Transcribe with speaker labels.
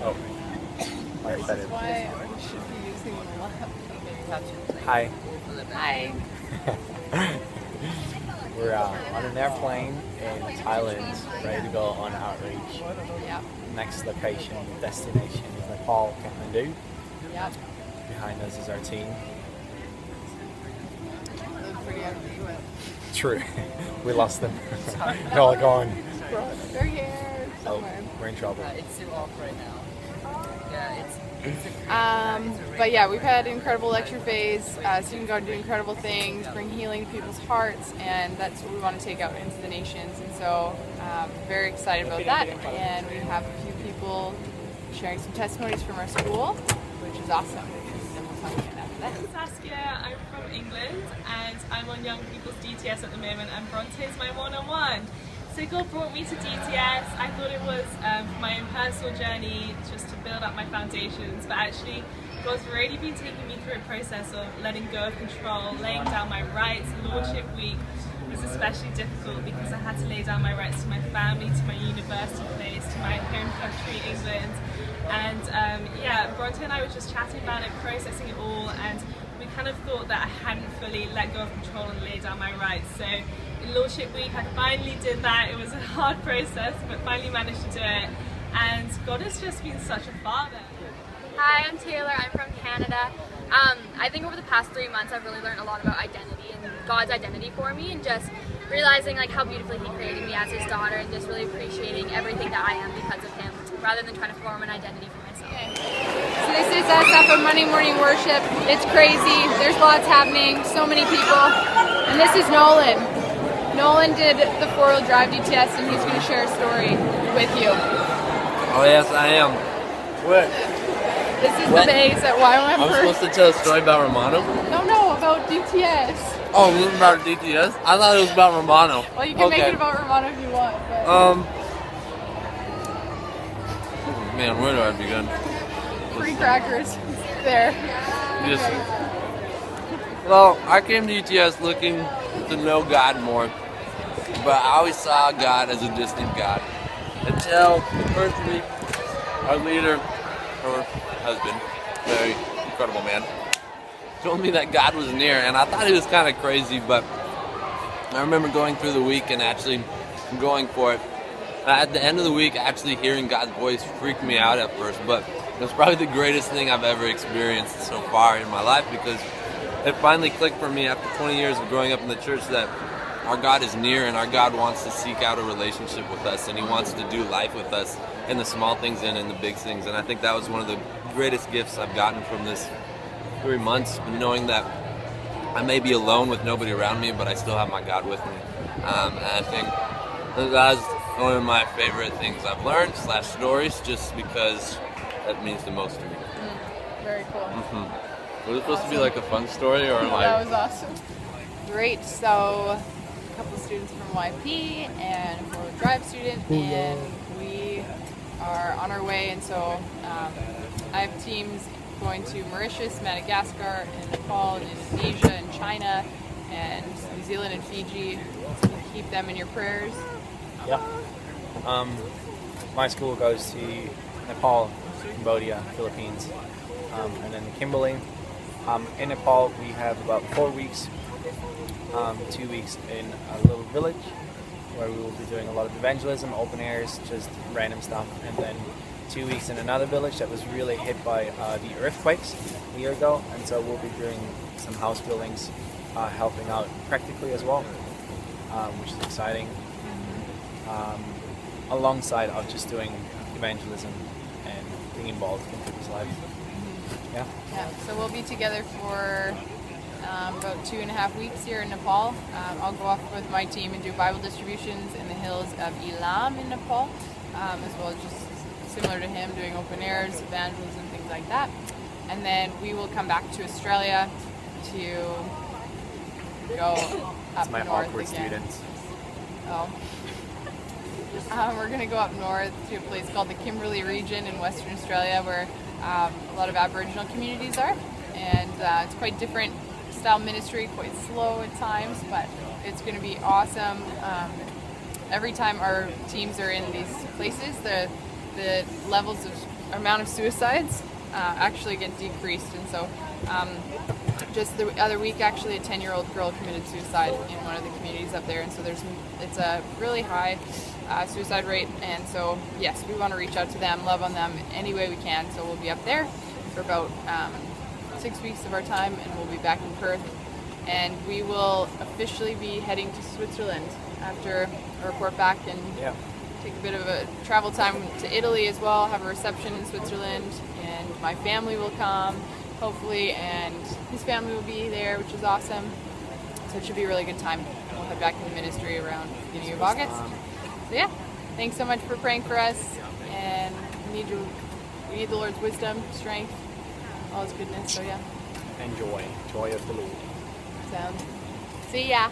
Speaker 1: Oh, my
Speaker 2: This is why we should be using the lap.
Speaker 1: Hi.
Speaker 2: Hi.
Speaker 1: We're on an airplane in Thailand, ready to go on outreach.
Speaker 2: Yep.
Speaker 1: Next location, destination is Nepal, Kathmandu.
Speaker 2: Yep.
Speaker 1: Behind us is our team.
Speaker 2: They look pretty empty, but
Speaker 1: True. We lost them. They're all gone.
Speaker 2: they're here
Speaker 1: Oh,
Speaker 2: somewhere.
Speaker 1: we're in trouble.
Speaker 3: It's still off right now. Yeah, it's
Speaker 2: But yeah, we've had an incredible lecture phase. Students go and do incredible things, bring healing to people's hearts, and that's what we want to take out into the nations. And so, very excited about that. And we have a few people sharing some testimonies from our school, which is awesome. And we'll talk about that.
Speaker 4: I'm Saskia, I'm from England and I'm on Young People's DTS at the moment, and Bronte is my one-on-one. So God brought me to DTS. I thought it was my own personal journey just to build up my foundations, but actually God's already been taking me through a process of letting go of control, laying down my rights. Lordship Week was especially difficult because I had to lay down my rights to my family, to my university place, to my home country, England. And yeah, Bronte and I were just chatting about it, processing it all, and we kind of thought that I hadn't fully let go of control and laid down my rights. So in Lordship Week, I finally did that. It was a hard process, but finally managed to do it. And God has just been such a father.
Speaker 5: Hi, I'm Taylor. I'm from Canada. I think over the past 3 months I've really learned a lot about identity and God's identity for me, and just realizing like how beautifully He created me as His daughter, and just really appreciating everything that I am because of Him, rather than trying to form an identity for myself.
Speaker 2: So this is us up on Monday morning worship. It's crazy. There's lots happening. So many people. And this is Nolan. Nolan did the 4-wheel drive DTS, and he's going to share a story with you.
Speaker 6: Oh yes, I am. What?
Speaker 2: This is the base at YWAM.
Speaker 6: I'm supposed to tell a story about Romano?
Speaker 2: No, about DTS.
Speaker 6: Oh, this is about DTS? I thought it was about Romano.
Speaker 2: Well, you can make it about Romano if you want. But
Speaker 6: Man, where do I begin?
Speaker 2: free crackers there.
Speaker 6: Just, well, I came to DTS looking to know God more, but I always saw God as a distant God. Until the first week, our leader, her husband, very incredible man, told me that God was near, and I thought he was kind of crazy, but I remember going through the week and actually going for it. At the end of the week, actually hearing God's voice freaked me out at first, but it was probably the greatest thing I've ever experienced so far in my life, because it finally clicked for me after 20 years of growing up in the church that our God is near, and our God wants to seek out a relationship with us, and He wants to do life with us in the small things and in the big things. And I think that was one of the greatest gifts I've gotten from this 3 months, knowing that I may be alone with nobody around me, but I still have my God with me. And I think that's one of my favorite things I've learned / stories, just because that means the most to me.
Speaker 2: Very cool.
Speaker 6: Was it supposed to be like a fun story, or like?
Speaker 2: That was awesome. Great. So, a couple of students from YP and a 4-wheel drive student, and we are on our way. And so, I have teams going to Mauritius, Madagascar, and Nepal, and Indonesia, and China, and New Zealand and Fiji. So keep them in your prayers.
Speaker 1: Yeah. My school goes to Nepal, Cambodia, Philippines, and then Kimberley. In Nepal, we have about 4 weeks, 2 weeks in a little village where we will be doing a lot of evangelism, open airs, just random stuff, and then 2 weeks in another village that was really hit by the earthquakes a year ago, and so we'll be doing some house buildings, helping out practically as well, which is exciting. Alongside of just doing evangelism and being involved in people's lives. Yeah.
Speaker 2: So we'll be together for about 2.5 weeks here in Nepal. I'll go off with my team and do Bible distributions in the hills of Elam in Nepal, as well as just similar to him, doing open airs, evangelism, things like that. And then we will come back to Australia to go up
Speaker 1: It's my
Speaker 2: north
Speaker 1: awkward
Speaker 2: again.
Speaker 1: students.
Speaker 2: Oh. We're going to go up north to a place called the Kimberley region in Western Australia, where a lot of Aboriginal communities are, and it's quite different style ministry, quite slow at times, but it's going to be awesome. Every time our teams are in these places, the levels of amount of suicides actually get decreased. And so just the other week, actually, a 10-year-old girl committed suicide in one of the communities up there. And so it's a really high suicide rate. And so, yes, we want to reach out to them, love on them any way we can. So we'll be up there for about 6 weeks of our time, and we'll be back in Perth. And we will officially be heading to Switzerland after I report back, and take a bit of a travel time to Italy as well, have a reception in Switzerland, and my family will come, hopefully, and his family will be there, which is awesome. So it should be a really good time. We'll head back into ministry around the beginning of August. So yeah, thanks so much for praying for us, and we need the Lord's wisdom, strength, all his goodness. So yeah.
Speaker 1: And joy of the Lord.
Speaker 2: So, see ya.